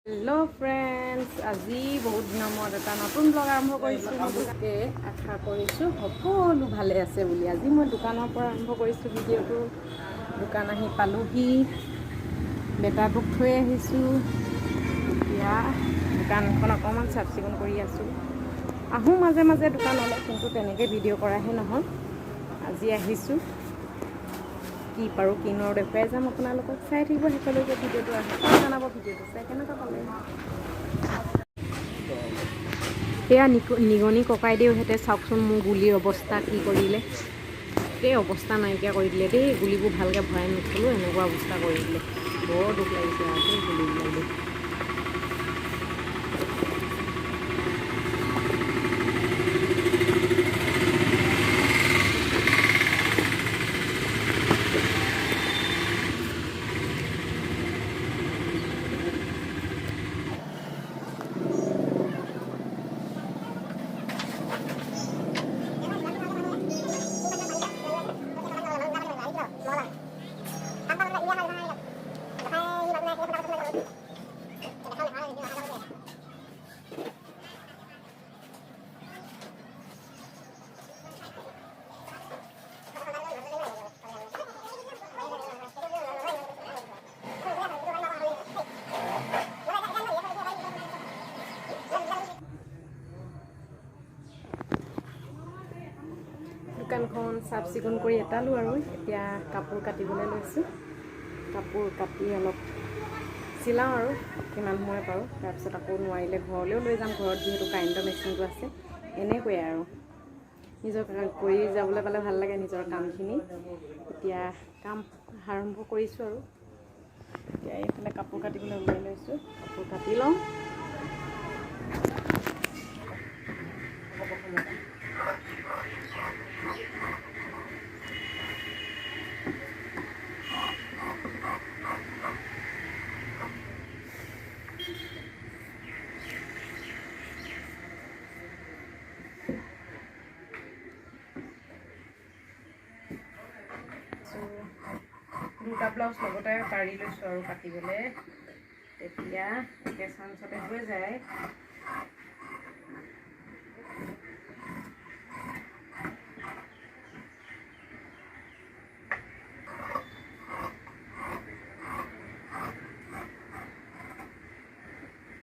hello friends আজি বহুত দিনৰ মূৰত এটা নতুন ব্লগ আৰম্ভ কৰিছোঁ গতিকে আশা কৰিছোঁ সকলো ভালে আছে বুলি আজি মই দোকানৰ পৰা আৰম্ভ কৰিছোঁ ভিডিঅ'টো দোকান আহি পালোহি বেটাটোক থৈ আহিছোঁ এতিয়া দোকানখন অকণমান চাফ চিকুণ কৰি আছোঁ আহোঁ মাজে মাজে দোকানলৈ কিন্তু তেনেকৈ ভিডিঅ' কৰাহে নহয় আজি আহিছোঁ কি পাৰোঁ কিনৰ দেখুৱাই যাম আপোনালোকক চাই থাকিব শেষলৈকে ভিডিঅ'টো আহি জনাব ভিডিঅ'টো চাই কেনেকুৱা পালে এয়া নিগনি ককাইদেউহঁতে চাওকচোন মোৰ গুলিৰ অৱস্থা কি কৰিলে এই অৱস্থা নাইকিয়া কৰি দিলে দেই গুলিবোৰ ভালকৈ ভৰাই নথলোঁ এনেকুৱা অৱস্থা কৰি দিলে বৰ দুখ লাগিছে আৰু দেই গুলিবিলাক দেই দোকানখন চাফ চিকুণ কৰি এটালোঁ আৰু এতিয়া কাপোৰ কাটিবলৈ লৈছোঁ কাপোৰ কাটি অলপ চিলাওঁ আৰু কিমান সময় পাৰোঁ তাৰপিছত আকৌ নোৱাৰিলে ঘৰলৈও লৈ যাম ঘৰত যিহেতু কাৰেণ্টৰ মেচিনটো আছে এনেকৈয়ে আৰু নিজৰ কৰি যাবলৈ পালে ভাল লাগে নিজৰ কামখিনি এতিয়া কাম আৰম্ভ কৰিছোঁ আৰু এতিয়া এইফালে কাপোৰ কাটিবলৈ ওলাই লৈছোঁ কাপোৰ কাটি লওঁ দুটা ব্লাউজ লগতে পাৰি লৈছোঁ আৰু কাটিবলৈ তেতিয়া একে চান্সতে হৈ যায়